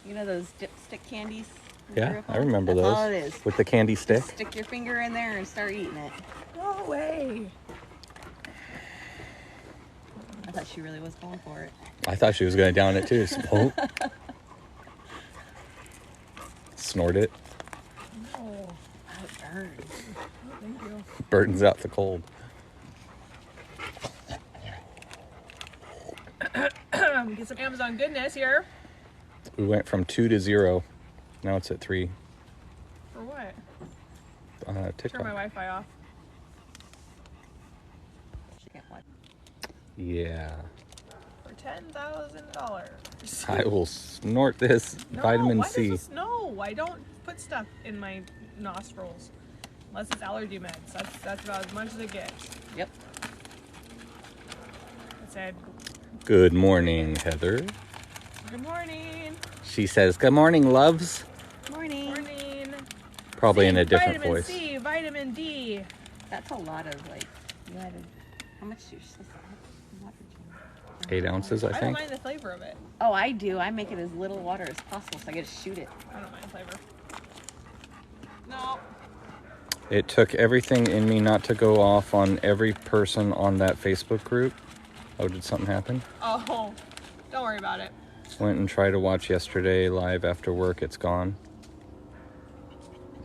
You know those dipstick candies? Yeah, I remember That's those. all it is. With the candy stick. Just stick your finger in there and start eating it. No way. I thought she really was going for it. I thought she was going to down it too. Oh. Snort it. No. Oh, it burns. Oh, thank you. Burdens out the cold. Get some Amazon goodness here. We went from 2 to 0. Now it's at 3. For what? TikTok. Turn my Wi-Fi off. She can't watch. Yeah. For $10,000. I will snort this vitamin C. No, I don't put stuff in my nostrils. Unless it's allergy meds. That's about as much as I get. Yep. I said, Good morning, Heather. good morning. She says, good morning, loves. Morning. Morning. Probably in a Zinc, different vitamin voice. C, vitamin D. That's a lot of like. You added. How much do you supposed to add? Water to 8 ounces, I I don't think. mind the flavor of it. Oh, I do. I make it as little water as possible, so I get to shoot it. I don't mind the flavor. No. It took everything in me not to go off on every person on that Facebook group. Oh, did something happen? Oh, don't worry about it. Went and tried to watch yesterday live after work. It's gone.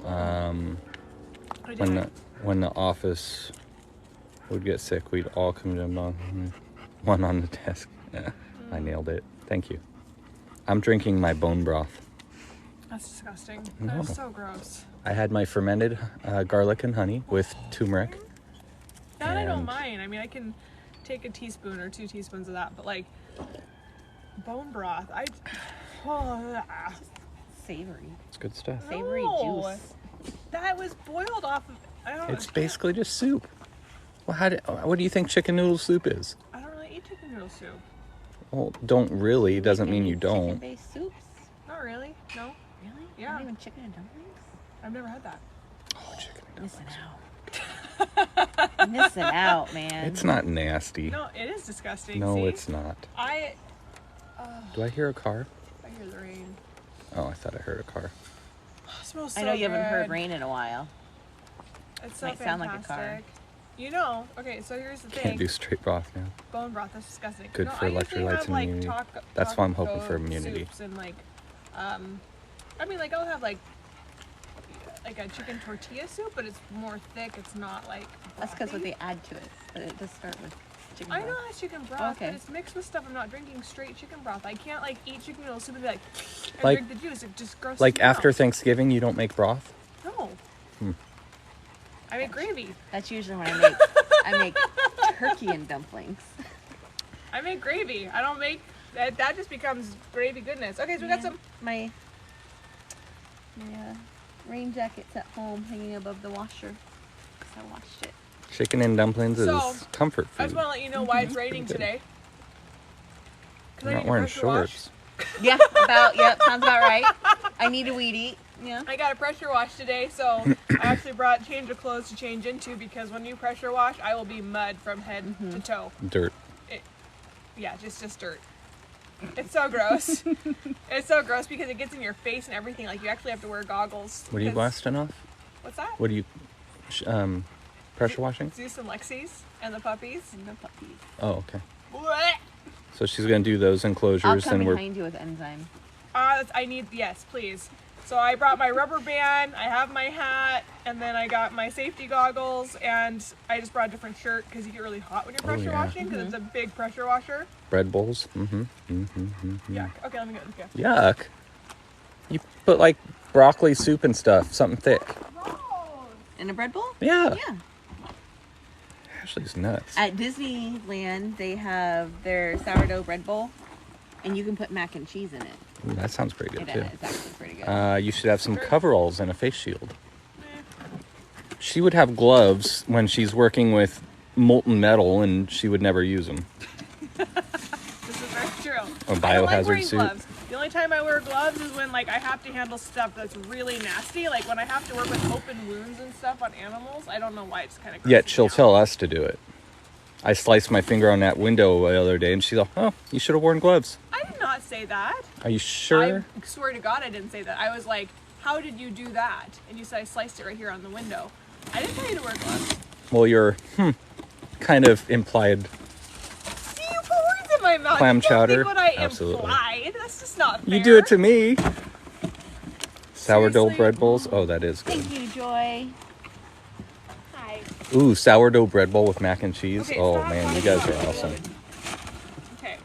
I did. When the office would get sick, we'd all come to one on the desk. Yeah, I nailed it. Thank you. I'm drinking my bone broth. That's disgusting. No. That's so gross. I had my fermented garlic and honey with turmeric. That I don't And- mind. I mean, I can take a teaspoon or 2 teaspoons of that, but like bone broth, Savory. It's good stuff. Savory No. juice. That was boiled off of. I don't. It's basically just soup. Well, what do you think chicken noodle soup is? I don't really eat chicken noodle soup. Well, don't really doesn't mean you don't. Chicken-based soups? Not really. No, Really? Yeah. Not even chicken and dumplings? I've never had that. Oh, chicken and Missing dumplings. out. Missing out, man. It's not nasty. No, it is disgusting. No, See? it's not. I Do I hear a car? hear the rain. Oh, I thought I heard a car. It smells so I know you haven't heard good. rain in a while. It's so Might sound like a car. fantastic. You know, okay, so here's the Can't thing. do straight broth now. Bone broth, that's disgusting. Good for I usually electrolytes have, and like, immunity. taco That's why I'm hoping for soups immunity. And like, I mean, like I'll have like a chicken tortilla soup, but it's more thick. It's not like. That's because what brothy. they add to it. But it does start with chicken I know broth. that's chicken broth, Okay. but it's mixed with stuff. I'm not drinking straight chicken broth. I can't like eat chicken noodle soup and be like, and Like- drink the juice. It just grosses Like me after out. Thanksgiving, you don't make broth? No. I make gravy. That's usually when I make turkey and dumplings. I make gravy. I don't make that. That just becomes gravy goodness. Okay, so we got some. My rain jacket's at home hanging above the washer. 'Cause I washed it. Chicken and dumplings is So, comfort I just food. want to let you know why it's raining pretty good. today. 'Cause I'm I not need to wearing pressure wash. shorts. Yeah, sounds about right. I need a weed eat. Yeah. I got a pressure wash today, so I actually brought change of clothes to change into because when you pressure wash, I will be mud from head to toe. Dirt. Yeah, just dirt. It's so gross. It's so gross because it gets in your face and everything. Like you actually have to wear goggles. What are you 'cause- blasting off? What's that? What are you pressure washing? Zeus and Lexi's and the puppies. And the puppies. Oh, okay. Blech. So she's going to do those I'll enclosures come and we're behind you with enzyme. I need, yes, please. So I brought my rubber band, I have my hat, and then I got my safety goggles, and I just brought a different shirt because you get really hot when you're pressure yeah. washing because it's a big pressure washer. bread bowls. Mm-hmm. Yuck. Okay, let me go. Yuck. You put like broccoli soup and stuff, something thick. In a bread bowl? Yeah. Yeah. Ashley's nuts. At Disneyland, they have their sourdough bread bowl, and you can put mac and cheese in it. Ooh, that sounds pretty good too. It's actually pretty good. You should have some coveralls and a face shield. She would have gloves when she's working with molten metal, and she would never use them. This is very true. A I don't like biohazard wearing suit. gloves. The only time I wear gloves is when like I have to handle stuff that's really nasty. Like when I have to work with open wounds and stuff on animals. I don't know why it's kind of. Yet she'll tell us to do it. I sliced my finger on that window the other day, and she's like, "Oh, you should have worn gloves." I did not say say that. Are you sure? I swear to God I didn't say that. I was like, how did you do that? And you said I sliced it right here on the window. I didn't tell you to wear gloves. Well, you're kind of implied. See, you put words in my mouth. Clam you chowder? What I Absolutely. implied. That's just not fair. You do it to me. Sourdough Seriously? bread bowls. Oh, that is good. Thank you, Joy. Hi. Ooh, sourdough bread bowl with mac and cheese. Okay, Oh stop man, you talking guys about are it. awesome. Okay.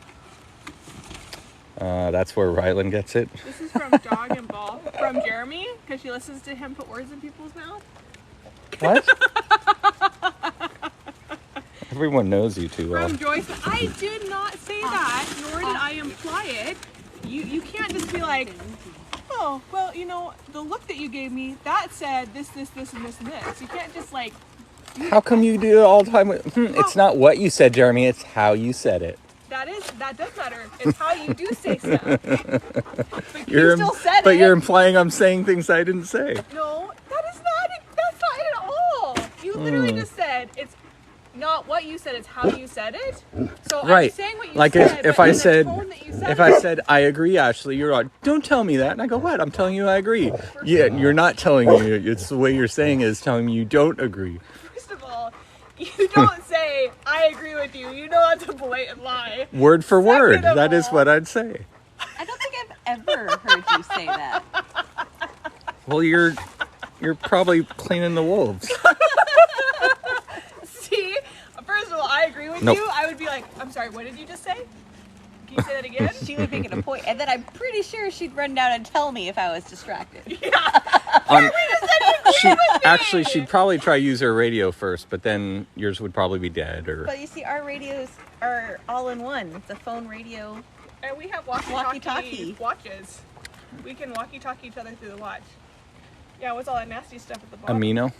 That's where Rylan gets it. This is from Dog and Ball. From Jeremy, because she listens to him put words in people's mouth. What? Everyone knows you too well. From Joyce. I did not say that, nor did I imply it. You can't just be like, oh, well, you know, the look that you gave me, that said this, and this, and this. You can't just like, How come you do it all the time? It's not what you said, Jeremy. It's how you said it. that does matter. It's how you do say stuff. But You're you still said but it. you're implying I'm saying things I didn't say. No, that's not it at all. You literally just said it's not what you said, it's how you said it. So I'm Right. saying what you Like said, if but I in the said tone that you said if it. I said I agree, Ashley, you're like, don't tell me that. And I go, what? I'm telling you I agree. Yeah, you're not telling me. It's the way you're saying is telling me you don't agree. First of all, you don't say I agree with you. You know that's a blatant lie. Word for word. Second of That is all- what I'd say. I don't think I've ever heard you say that. Well, you're probably cleaning the wolves. See? First of all, I agree with Nope. you. I would be like, I'm sorry, what did you just say? Can you say that again? She would make it a point, and then I'm pretty sure she'd run down and tell me if I was distracted. Actually, she'd probably try use her radio first, but then yours would probably be dead. Or But you see, our radios are all in one. It's a phone radio. And we have Walkie-talkie. walkie-talkie watches. We can walkie-talkie each other through the watch. Yeah, what's all that nasty stuff at the bottom? amino.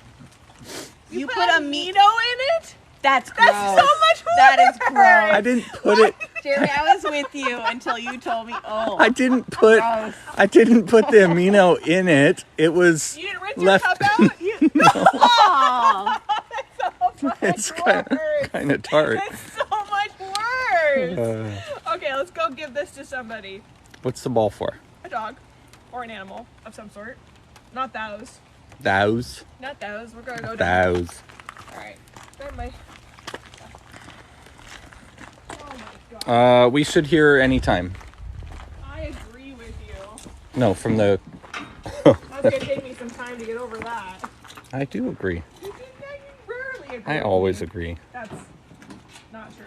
You put put amino in it? That's gross. That's so much worse. That is I gross. didn't put it. Jeremy, I was with you until you told me. Oh, I didn't put. gross. I didn't put the amino in it. It was You didn't rinse left. your cup out? Oh, So much It's worse. kind of tart. It's so much worse. Uh, Okay, let's go give this to somebody. what's the ball for? A dog. Or an animal of some sort. Not those. Those. Not those. We're gonna go down. Those. Alright. Grab my... Oh my god. We should hear anytime. I agree with you. No, from the. That's gonna take me some time to get over that. I do agree. You rarely agree. I with always me. agree. That's not true.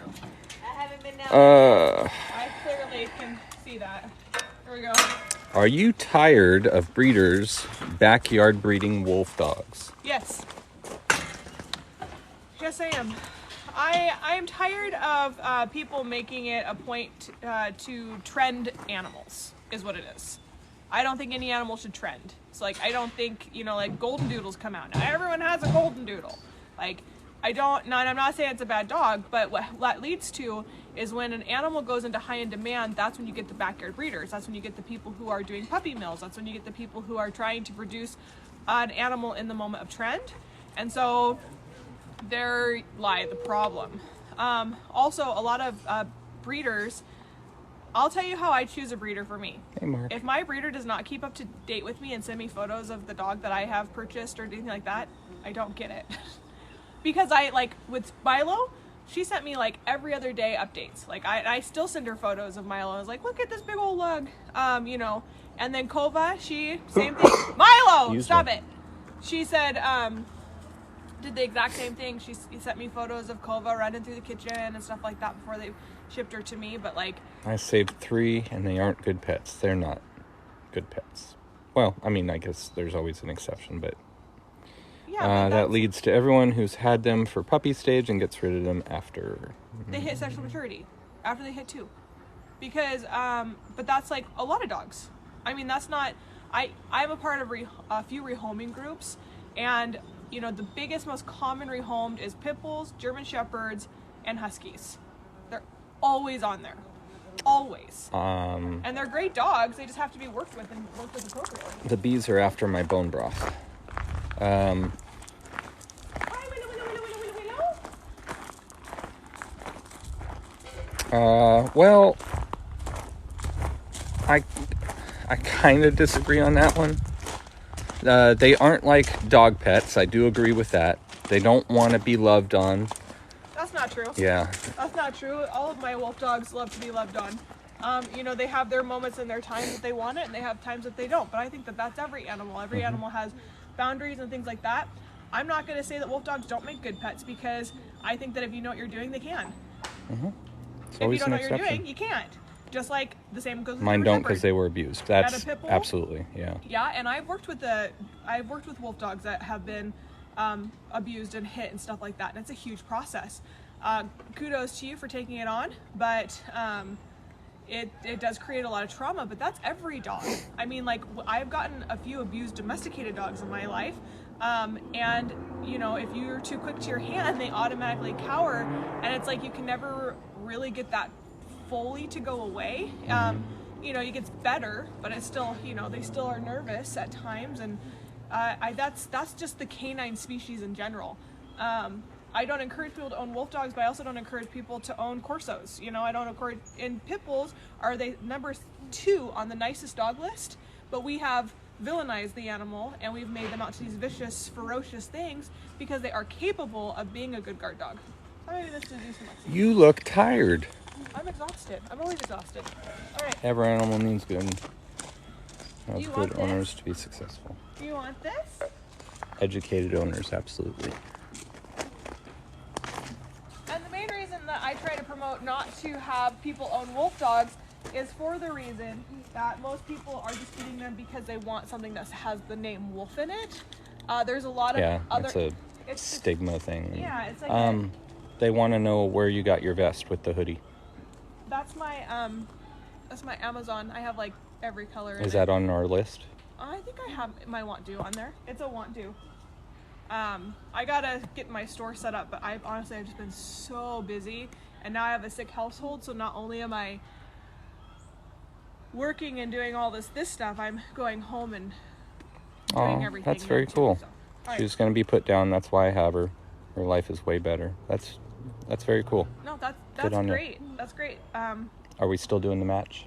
I haven't been down. I clearly can see that. Here we go. Are you tired of breeders backyard breeding wolf dogs? Yes. Yes, I am. I am tired of people making it a point to trend animals, is what it is. I don't think any animal should trend. It's like, I don't think, you know, like golden doodles come out. Now, everyone has a golden doodle. Like, I'm not saying it's a bad dog, but what that leads to is when an animal goes into high in demand, that's when you get the backyard breeders. That's when you get the people who are doing puppy mills. That's when you get the people who are trying to produce an animal in the moment of trend. And so there lie the problem. Also, a lot of breeders, I'll tell you how I choose a breeder for me. Hey, Mark. If my breeder does not keep up to date with me and send me photos of the dog that I have purchased or anything like that, I don't get it. Because I, like, with Milo, she sent me, like, every other day updates. Like, I still send her photos of Milo. I was like, look at this big old lug. You know. And then Kova, she, same thing. Milo! Excuse Stop me. it. She said, did the exact same thing. She sent me photos of Kova running through the kitchen and stuff like that before they shipped her to me. But, like, I saved 3, and they aren't good pets. They're not good pets. Well, I mean, I guess there's always an exception, but yeah. but that that's- leads to everyone who's had them for puppy stage and gets rid of them after. They hit sexual maturity after they hit 2. Because, but that's like a lot of dogs. I mean, that's not, I'm a part of a few rehoming groups, and, you know, the biggest, most common rehomed is pit bulls, German shepherds, and huskies. They're always on there. Always. And they're great dogs, they just have to be worked with and worked with appropriately. The bees are after my bone broth. Well, I kind of disagree on that one. They aren't like dog pets. I do agree with that. They don't want to be loved on. That's not true. Yeah. That's not true. All of my wolf dogs love to be loved on. You know, they have their moments and their times that they want it, and they have times that they don't. But I think that that's every animal. Every animal has boundaries and things like that. I'm not going to say that wolf dogs don't make good pets, because I think that if you know what you're doing, they can. If you don't know what you're doing, you can't. Just like the same goes with Mine don't, because they were abused. That's absolutely, yeah. Yeah, and I've worked with wolf dogs that have been abused and hit and stuff like that, and it's a huge process. Kudos to you for taking it on, but it does create a lot of trauma. But that's every dog. I mean, like, I've gotten a few abused domesticated dogs in my life, and you know, if you're too quick to your hand, they automatically cower, and it's like you can never really get that fully to go away. You know, it gets better, but it's still, you know, they still are nervous at times, and that's just the canine species in general. I don't encourage people to own wolf dogs, but I also don't encourage people to own Corsos. You know, I don't encourage, and pit bulls are the number 2 on the nicest dog list, but we have villainized the animal, and we've made them out to these vicious, ferocious things because they are capable of being a good guard dog. Maybe this is Zeus and Lexi. You look tired. I'm exhausted. I'm always exhausted. All right. Every animal needs good. Has want good this? owners to be successful. Do you want this? Educated owners, absolutely. And the main reason that I try to promote not to have people own wolf dogs is for the reason that most people are just getting them because they want something that has the name wolf in it. There's a lot of other... It's a stigma thing. Yeah, it's like... They want to know where you got your vest with the hoodie. That's my Amazon. I have like every color in Is that on our list? I think I have my want do on there. It's a want do. I gotta get my store set up, but I've just been so busy, and now I have a sick household, so not only am I working and doing all this stuff, I'm going home and doing everything. That's very cool. So, She's going to be put down. That's why I have her. Her life is way better. That's very cool. No, that's great. That's great. Are we still doing the match?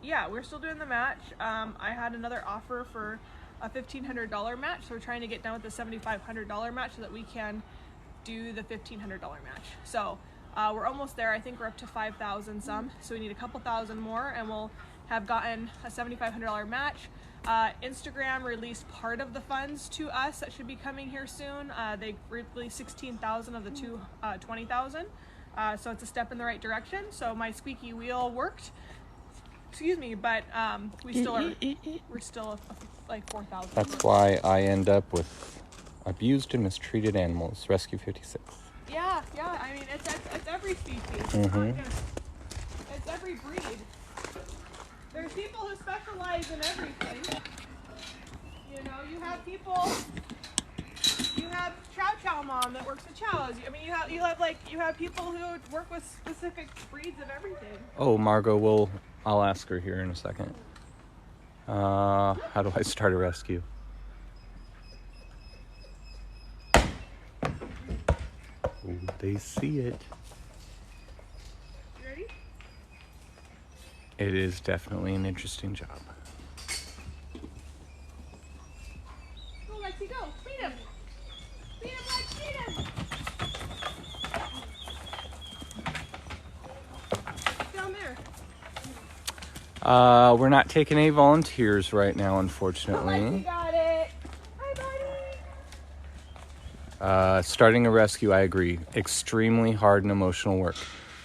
Yeah, we're still doing the match. I had another offer for a $1,500 match, so we're trying to get down with the $7,500 match so that we can do the $1,500 match. So we're almost there. I think we're up to 5,000 some, so we need a couple thousand more, and we'll have gotten a $7,500 match. Instagram released part of the funds to us that should be coming here soon. They released 16,000 of the 20,000, so it's a step in the right direction. So my squeaky wheel worked. Excuse me, but we're still like 4,000. That's why I end up with abused and mistreated animals. Rescue 56. Yeah. I mean, it's every species. It's every breed. There's people who specialize in everything. You know, you have Chow Chow Mom that works with chows. I mean, you have people who work with specific breeds of everything. Oh, Margot, I'll ask her here in a second. How do I start a rescue? Oh, they see it. You ready? It is definitely an interesting job. Go, Lexi, go. Feed him. Feed him, Lex, feed him. Down there. We're not taking any volunteers right now, unfortunately. Lexi got it. Hi, buddy. Starting a rescue, I agree. Extremely hard and emotional work.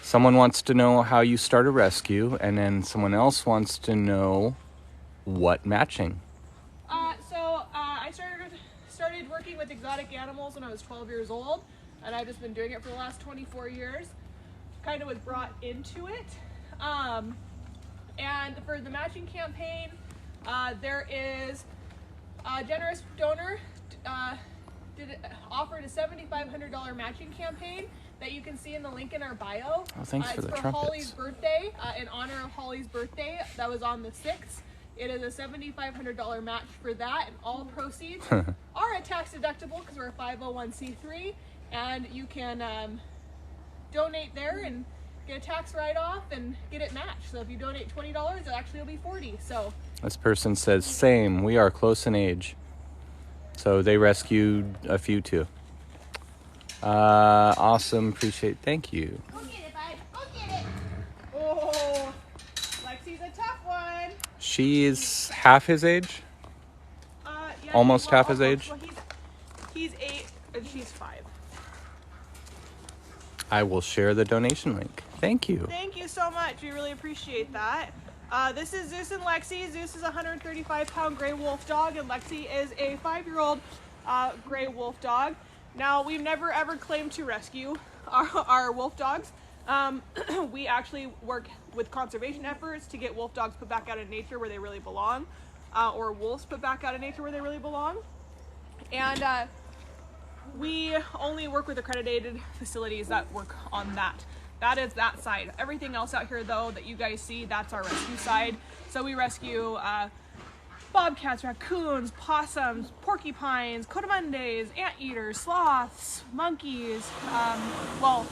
Someone wants to know how you start a rescue, and then someone else wants to know what matching. I started working with exotic animals when I was 12 years old, and I've just been doing it for the last 24 years. Kind of was brought into it. And for the matching campaign, there is a generous donor offered a $7,500 matching campaign that you can see in the link in our bio. Oh, thanks for the trumpets. Holly's birthday, in honor of Holly's birthday. That was on the 6th. It is a $7,500 match for that, and all proceeds are tax deductible because we're a 501c3, and you can donate there, and get a tax write-off and get it matched. So if you donate $20, it actually will be $40. So This person says, same. We are close in age. So they rescued a few too. Awesome. Appreciate. Thank you. go get it, bud. Go get it. Oh, Lexi's a tough one. She's half his age. Yeah, Almost half his age? Well, he's 8 and she's 5. I will share the donation link. Thank you. Thank you so much. We really appreciate that. This is Zeus and Lexi. Zeus is a 135-pound gray wolf dog, and Lexi is a 5-year-old gray wolf dog. Now, we've never ever claimed to rescue our wolf dogs. We actually work with conservation efforts to get wolf dogs put back out in nature where they really belong, or wolves put back out in nature where they really belong. And we only work with accredited facilities that work on that. That is that side. Everything else out here, though, that you guys see, that's our rescue side. So we rescue bobcats, raccoons, possums, porcupines, coatimundés, anteaters, sloths, monkeys, well,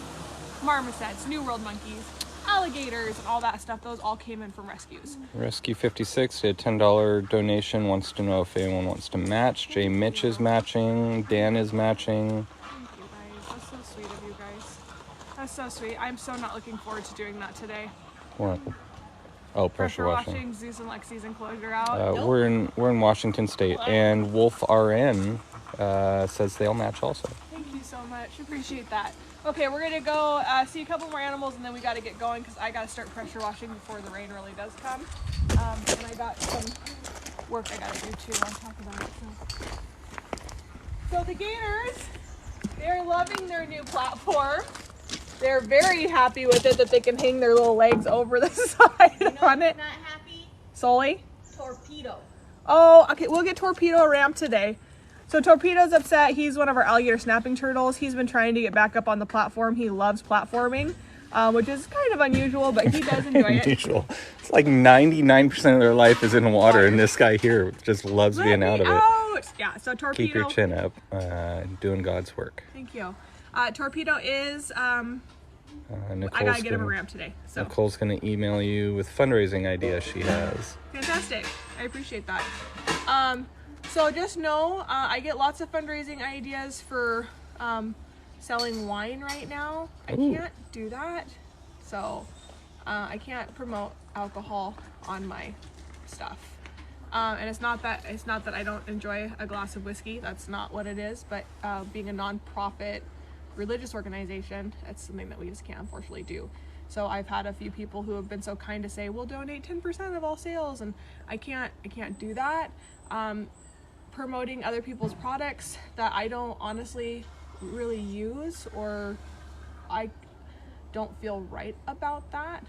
marmosets, New World monkeys, alligators, and all that stuff. Those all came in from rescues. Rescue 56 did a $10 donation. Wants to know if anyone wants to match. Jay Mitch is matching. Dan is matching. Thank you, guys. That's so sweet of you guys. That's so sweet. I'm so not looking forward to doing that today. What? Oh, pressure washing. Zeus and Lexi's enclosure out. We're in Washington State, and Wolf RN says they'll match also. Thank you so much. Appreciate that. Okay, we're gonna go see a couple more animals, and then we got to get going because I got to start pressure washing before the rain really does come. And I got some work I got to do too. I'll talk about it. So the Gators, they're loving their new platform. They're very happy with it that they can hang their little legs over the side on it. Not happy. Sully? Torpedo. Oh, okay. We'll get Torpedo a ramp today. So Torpedo's upset. He's one of our alligator snapping turtles. He's been trying to get back up on the platform. He loves platforming, which is kind of unusual, but he does enjoy it. Unusual. It's like 99% of their life is in the water, and this guy here just loves being out of it. Yeah, so Torpedo. Keep your chin up, doing God's work. Thank you. Torpedo is, Nicole's I gotta get him a ramp today. So Nicole's gonna email you with fundraising ideas she has. fantastic. I appreciate that. So just know, I get lots of fundraising ideas for selling wine right now. I can't do that. So I can't promote alcohol on my stuff. And it's not that I don't enjoy a glass of whiskey. That's not what it is. But being a non-profit religious organization, that's something that we just can't unfortunately do. So I've had a few people who have been so kind to say, we'll donate 10% of all sales, and I can't do that. Promoting other people's products that I don't honestly really use, or I don't feel right about that.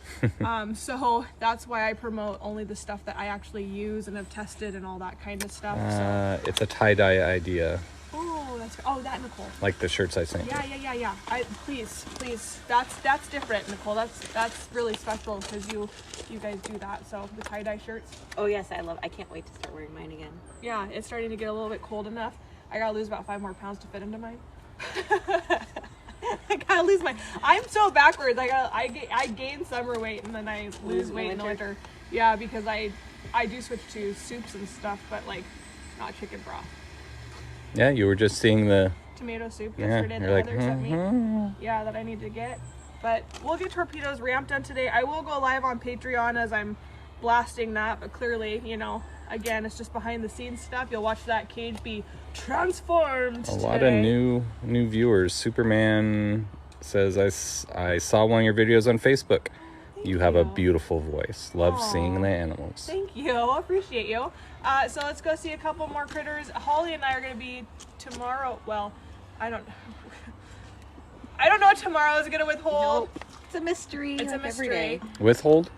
So that's why I promote only the stuff that I actually use and have tested and all that kind of stuff. It's a tie-dye idea. That Nicole. Like the shirts I sent you. Yeah. Please. That's different, Nicole. That's really special because you guys do that. So the tie-dye shirts. Oh yes, I can't wait to start wearing mine again. Yeah, it's starting to get a little bit cold enough. I gotta lose about 5 more pounds to fit into mine. I gotta lose mine. I'm so backwards. I gain summer weight and then I lose weight in the winter. Yeah, because I do switch to soups and stuff, but like not chicken broth. Yeah, you were just seeing the tomato soup yesterday that Heather sent me. Yeah, that I need to get. But we'll get Torpedo's ramp done today. I will go live on Patreon as I'm blasting that, but clearly, again, it's just behind the scenes stuff. You'll watch that cage be transformed A lot of new viewers. Superman says, I saw one of your videos on Facebook. You have a beautiful voice. Love seeing the animals. Thank you. Appreciate you. So let's go see a couple more critters. Holly and I are going to be tomorrow. Well, I don't know what tomorrow is going to withhold. Nope. It's a mystery. It's like a mystery. Every day. Withhold?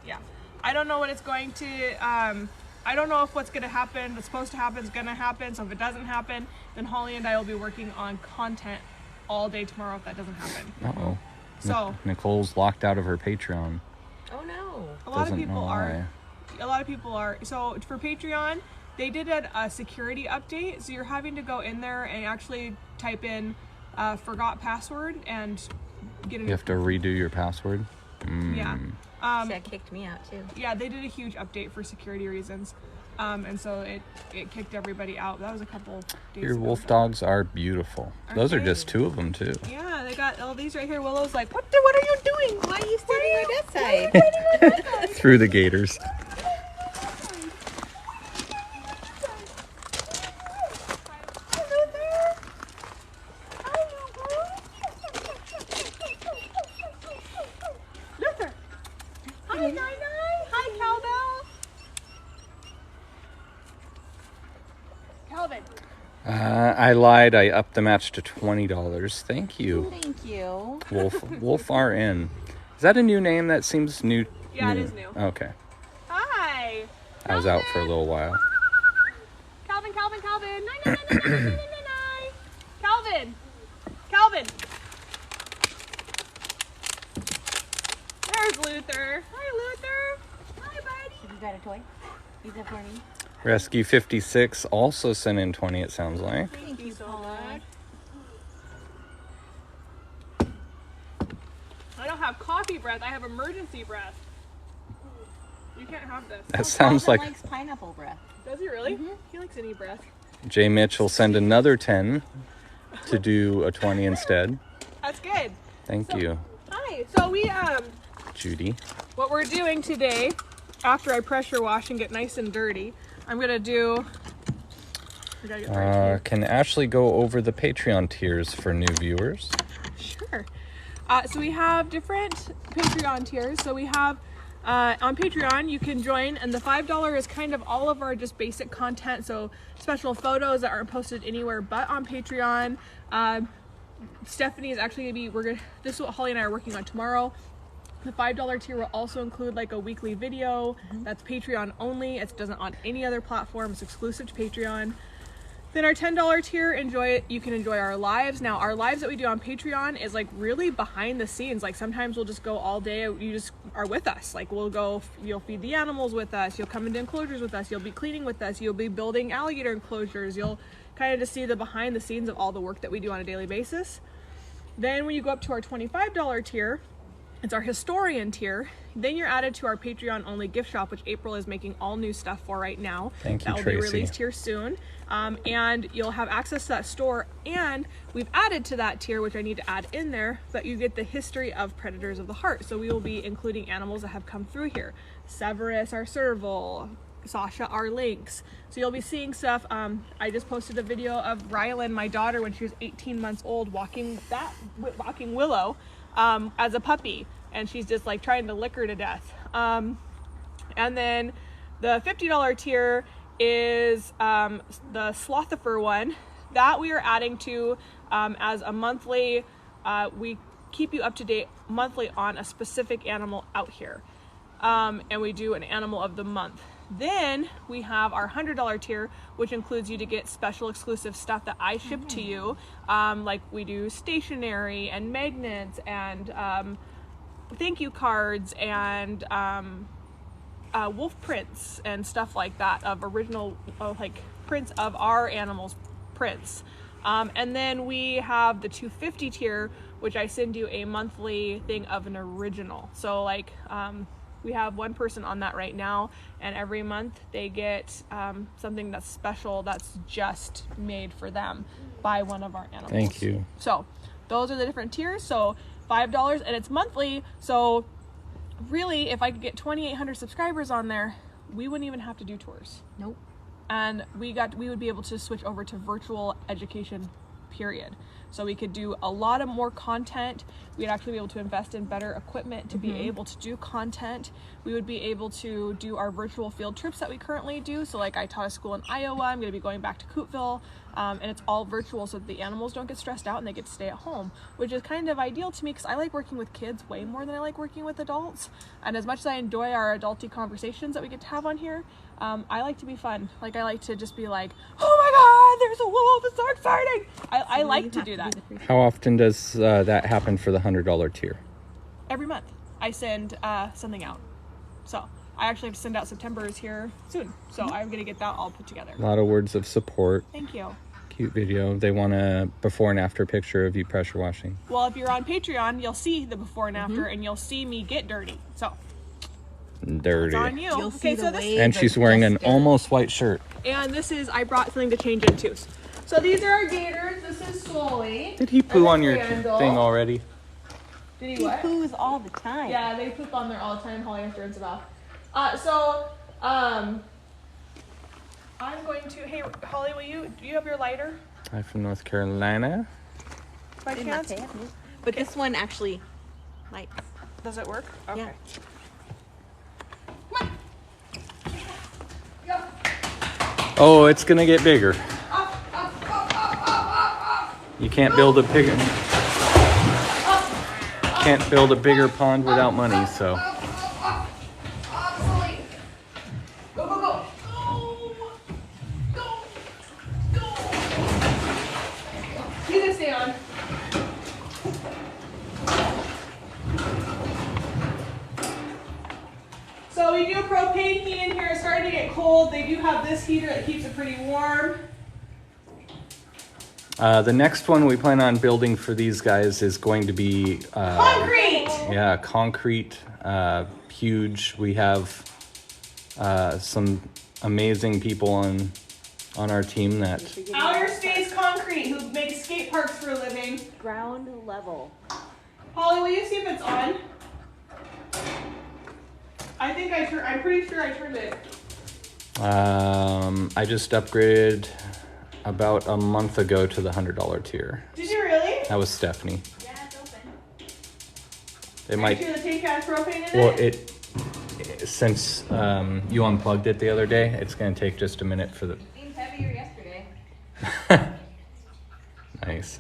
Yeah. I don't know what it's going to, I don't know if what's going to happen, what's supposed to happen is going to happen. So if it doesn't happen, then Holly and I will be working on content all day tomorrow if that doesn't happen. Uh-oh. So Nicole's locked out of her Patreon. Oh no. A lot of people are. So for Patreon, they did a security update. So you're having to go in there and actually type in forgot password and get You have to redo your password. Yeah. That kicked me out too. Yeah, they did a huge update for security reasons. And so it kicked everybody out. That was a couple days Your ago. wolf dogs are beautiful. Those are they? just 2 of them too. Yeah, they got all these right here. Willow's like, what are you doing? Why are you standing on that side? Through the gators. Luther. Hi, Nai. Hi, Cowbell. Calvin. I lied. I upped the match to $20. Thank you. Thank you. Wolf RN. Is that a new name? That seems new. Yeah, it is new. Okay. Hi. I was out for a little while. Calvin. Nai. Calvin. There's Luther. Hi, Luther. Hi, buddy. You got a toy? Is that for me? Rescue 56 also sent in 20, it sounds like. Thank you so much. I don't have coffee breath. I have emergency breath. You can't have this. That sounds Calvin like likes pineapple breath. Does he really? He likes any breath. Jay Mitch will send another 10 to do a 20 instead. That's good. Thank you, Hi. So we Judy. what we're doing today, after I pressure wash and get nice and dirty, I'm gonna do. I gotta get the right here. Can Ashley go over the Patreon tiers for new viewers? Sure. So we have different Patreon tiers. So we have on Patreon, you can join, and the $5 is kind of all of our just basic content. So special photos that aren't posted anywhere but on Patreon. Stephanie is actually gonna be. This is what Holly and I are working on tomorrow. The $5 tier will also include like a weekly video that's Patreon only. It doesn't on any other platform. It's exclusive to Patreon. Then our $10 tier, you can enjoy our lives. Now, our lives that we do on Patreon is like really behind the scenes. Like sometimes we'll just go all day. You just are with us. Like you'll feed the animals with us. You'll come into enclosures with us. You'll be cleaning with us. You'll be building alligator enclosures. You'll kind of just see the behind the scenes of all the work that we do on a daily basis. Then when you go up to our $25 tier, it's our historian tier. Then you're added to our Patreon only gift shop, which April is making all new stuff for right now. Thank you, that will Tracy. be released here soon. And you'll have access to that store. And we've added to that tier, which I need to add in there, that you get the history of predators of the heart. So we will be including animals that have come through here. Severus, our serval. Sasha, our lynx. So you'll be seeing stuff. I just posted a video of Rylan, my daughter, when she was 18 months old, walking Willow as a puppy, and she's just like trying to lick her to death. And then the $50 tier is the Slothifer one that we are adding to as a monthly. We keep you up to date monthly on a specific animal out here, and we do an animal of the month. Then we have our $100 tier, which includes you to get special exclusive stuff that I ship to you. Like we do stationery and magnets and thank you cards and wolf prints and stuff like that of original like prints of our animals' prints. And then we have the $250 tier, which I send you a monthly thing of an original. So like we have one person on that right now, and every month they get something that's special that's just made for them by one of our animals. Thank you. So those are the different tiers. So $5, and it's monthly. So really, if I could get 2,800 subscribers on there, we wouldn't even have to do tours. Nope. And we would be able to switch over to virtual education, period. So we could do a lot of more content. We'd actually be able to invest in better equipment to be able to do content. We would be able to do our virtual field trips that we currently do. So like I taught a school in Iowa, I'm gonna be going back to Cooteville, and it's all virtual so that the animals don't get stressed out and they get to stay at home, which is kind of ideal to me because I like working with kids way more than I like working with adults. And as much as I enjoy our adulty conversations that we get to have on here, I like to be fun. Like I like to just be like, oh my God, there's a wolf, it's so exciting. I like to do that. How often does that happen for the $100 tier? Every month I send something out. So I actually have to send out September's here soon. So I'm gonna get that all put together. A lot of words of support. Thank you. Cute video. They want a before and after picture of you pressure washing. Well, if you're on Patreon, you'll see the before and after, and you'll see me get dirty. So Dirty. it's on you. You'll see the waves And she's of wearing an gesture. almost white shirt. And this is, I brought something to change into. So these are our gators. This is Sully. Did he poo And on this your Randall. thing already? Did he He what? poos all the time. Yeah, they poop on there all the time. Holly has to rinse it off. I'm going to, hey, Holly, do you have your lighter I'm from North Carolina. by In my chance? pants. But this one actually lights. Does it work? Okay. Yeah. Come on. Go. Oh, it's gonna get bigger. You can't build a bigger pond without money, so. Sully. Go, go, go. Go. Go. Go. You can stay on. So we do propane heat in here. It's starting to get cold. They do have this heater that keeps it pretty warm. The next one we plan on building for these guys is going to be Concrete! yeah, concrete, huge. We have some amazing people on our team that Outer Space Concrete, who makes skate parks for a living. Ground level. Holly, will you see if it's on? I think I'm pretty sure I turned it. I just upgraded about a month ago to the $100 tier. Did you really? That was Stephanie. Yeah, it's open. It Are might. you sure the tank has propane in Well, it? since you unplugged it the other day, it's going to take just a minute for the. It seemed heavier yesterday. Nice.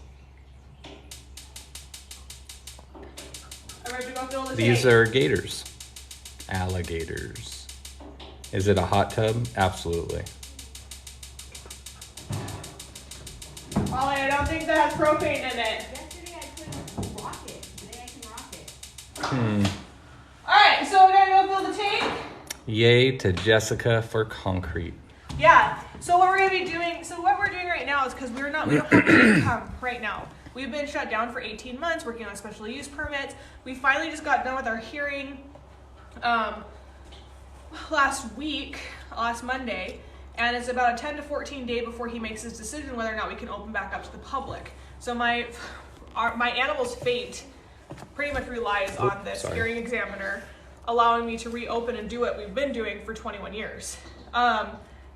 I'm ready to go fill the These tank. are gators, alligators. Is it a hot tub? Absolutely. Holly, I don't think that has propane in it. Yesterday I couldn't rock it. Today I can rock it. Alright, so we're gonna go fill the tank. Yay to Jessica for concrete. Yeah. So what we're doing right now is because we don't have income right now. We've been shut down for 18 months working on special use permits. We finally just got done with our hearing last Monday, and it's about a 10 to 14 day before he makes his decision whether or not we can open back up to the public. So my animal's fate pretty much relies on this sorry. hearing examiner allowing me to reopen and do what we've been doing for 21 years.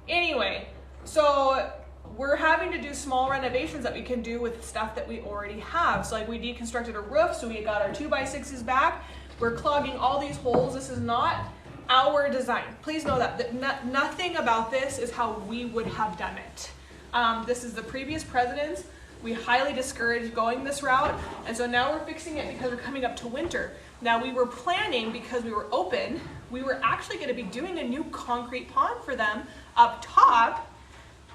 Anyway, so we're having to do small renovations that we can do with stuff that we already have. So like we deconstructed a roof, so we got our 2x6s back. We're clogging all these holes. This is not our design. Please know that nothing about this is how we would have done it. This is the previous president's. We highly discouraged going this route, and so now we're fixing it because we're coming up to winter. Now we were planning, because we were open, we were actually going to be doing a new concrete pond for them up top,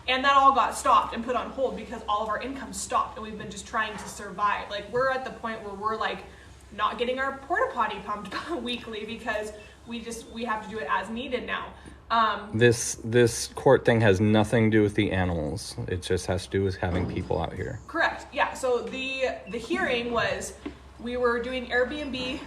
and that all got stopped and put on hold because all of our income stopped, and we've been just trying to survive. Like, we're at the point where we're like not getting our porta potty pumped weekly because we have to do it as needed now. This court thing has nothing to do with the animals. It just has to do with having people out here. Correct. Yeah. So the hearing was, we were doing Airbnb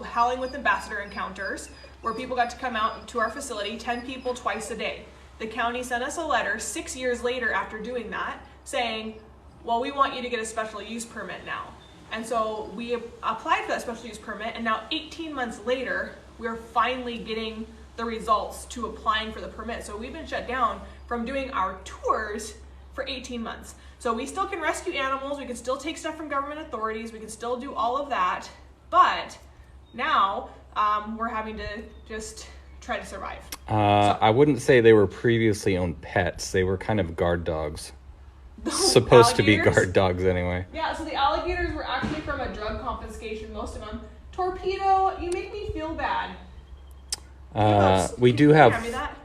howling with ambassador encounters where people got to come out to our facility, 10 people twice a day. The county sent us a letter 6 years later after doing that saying, well, we want you to get a special use permit now. And so we applied for that special use permit, and now 18 months later, we're finally getting the results to applying for the permit. So we've been shut down from doing our tours for 18 months. So we still can rescue animals, we can still take stuff from government authorities, we can still do all of that, but now we're having to just try to survive. I wouldn't say they were previously owned pets. They were kind of guard dogs. Those Supposed to be alligators? guard dogs anyway. Yeah, so the alligators were actually from a drug confiscation, most of them. Torpedo, you make me feel bad. We do Can you have. hand me that?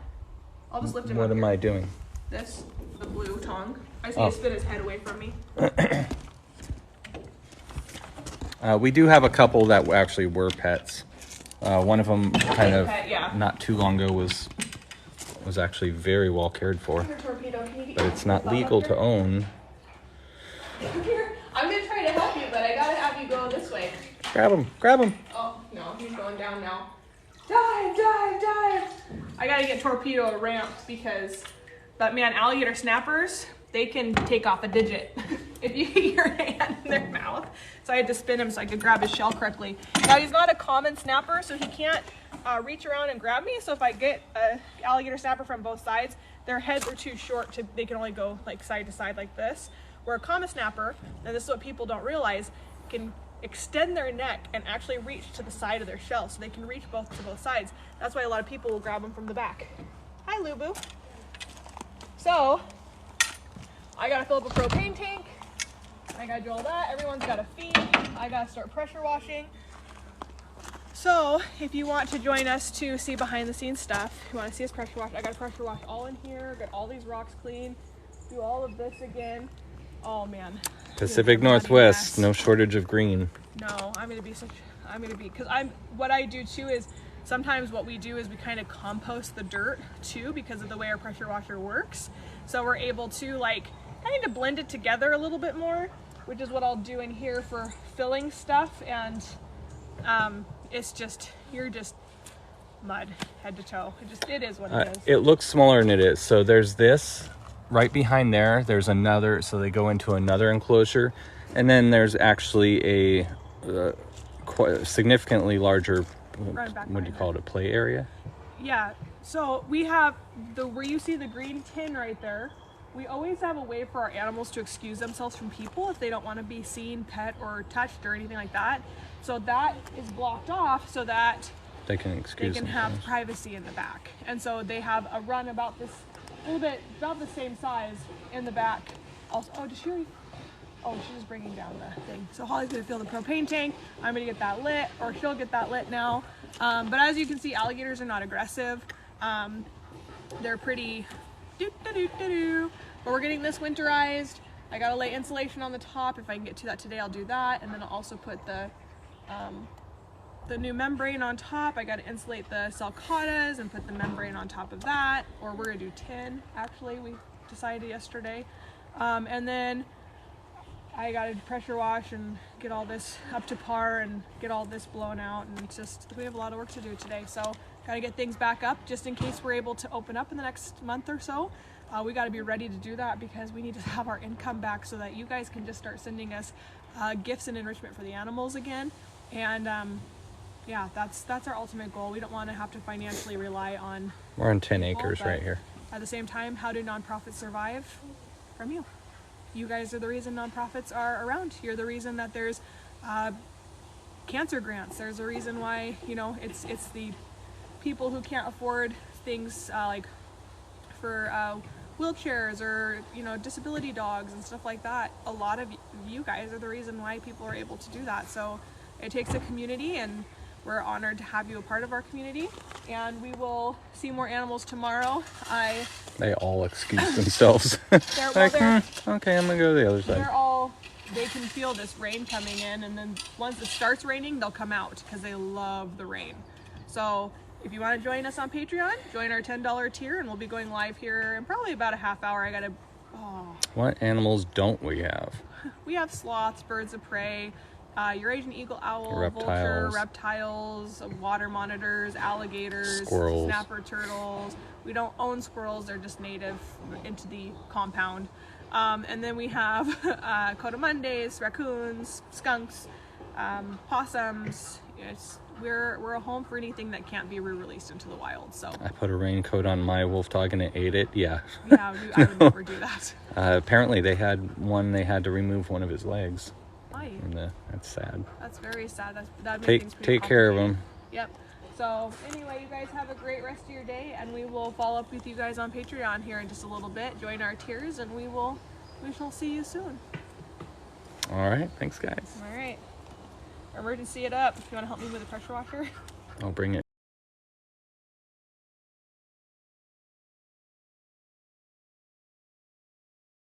I'll just lift him What up am here. I doing? This, the blue tongue. I see Oh. he spit his head away from me. We do have a couple that actually were pets. One of them kind of Pet, yeah. not too long ago was was actually very well cared for. Here, Torpedo, can you get But your it's not butt up legal here? to own. Here, I'm gonna try to help you, but I gotta have you go this way. Grab him, grab him. Oh, no, he's going down now. Dive, dive, dive. I gotta get Torpedo ramped because, but man, alligator snappers, they can take off a digit if you get your hand in their mouth. So I had to spin him so I could grab his shell correctly. Now he's not a common snapper, so he can't reach around and grab me. So if I get an alligator snapper from both sides, their heads are too short to, they can only go like side to side like this. Where a common snapper, and this is what people don't realize, can extend their neck and actually reach to the side of their shell, so they can reach to both sides. That's why a lot of people will grab them from the back. Hi, Lubu. So I gotta fill up a propane tank. I gotta do all that. Everyone's gotta feed. I gotta start pressure washing. So if you want to join us to see behind the scenes stuff, you want to see us pressure wash, I gotta pressure wash all in here, get all these rocks clean, do all of this again. Oh man. Pacific Northwest, no shortage of green. No, what I do too is sometimes what we do is we kind of compost the dirt too because of the way our pressure washer works. So we're able to like kind of blend it together a little bit more, which is what I'll do in here for filling stuff. And it's just, you're just mud head to toe. It is what it is. It looks smaller than it is. So there's this. Right behind there's another, so they go into another enclosure. And then there's actually a quite significantly larger, what do you call it, a play area? Yeah, so we have, where you see the green tin right there, we always have a way for our animals to excuse themselves from people if they don't want to be seen, pet, or touched or anything like that. So that is blocked off so that they can have privacy in the back. And so they have a run about this, a little bit, about the same size in the back. Also, oh, does she already? Oh, she's just bringing down the thing. So Holly's gonna fill the propane tank. I'm gonna get that lit, or she'll get that lit now. But as you can see, alligators are not aggressive. They're pretty doo-doo-doo-doo-doo. But we're getting this winterized. I gotta lay insulation on the top. If I can get to that today, I'll do that. And then I'll also put the new membrane on top. I gotta insulate the sulcatas and put the membrane on top of that. Or we're gonna do tin, actually, we decided yesterday. And then I gotta pressure wash and get all this up to par and get all this blown out, and it's just, we have a lot of work to do today. So gotta get things back up just in case we're able to open up in the next month or so. We gotta be ready to do that because we need to have our income back so that you guys can just start sending us gifts and enrichment for the animals again. And yeah, that's our ultimate goal. We don't want to have to financially rely on. We're on 10 people, acres right here. At the same time, how do nonprofits survive? From you. You guys are the reason nonprofits are around. You're the reason that there's cancer grants. There's a reason why, you know, it's the people who can't afford things like for wheelchairs or, you know, disability dogs and stuff like that. A lot of you guys are the reason why people are able to do that. So it takes a community, and we're honored to have you a part of our community. And we will see more animals tomorrow. They all excuse themselves. They're okay, I'm gonna go to the other side. They can feel this rain coming in, and then once it starts raining, they'll come out because they love the rain. So if you want to join us on Patreon, join our $10 tier, and we'll be going live here in probably about a half hour. What animals don't we have? We have sloths, birds of prey, Eurasian eagle owl, Reptiles. vulture, reptiles, water monitors, alligators, Squirrels. snapper turtles. We don't own squirrels, they're just native into the compound. And then we have coatimundes, raccoons, skunks, possums. We're a home for anything that can't be re-released into the wild. So I put a raincoat on my wolf dog and it ate it. Yeah. Yeah, I would never do that. Apparently they had to remove one of his legs. Why? That's sad. That's very sad. That makes things pretty Take care of him. Yep. So anyway, you guys have a great rest of your day, and we will follow up with you guys on Patreon here in just a little bit. Join our tiers, and we shall see you soon. All right. Thanks, guys. All right. Emergency it up. If you want to help me with the pressure washer. I'll bring it.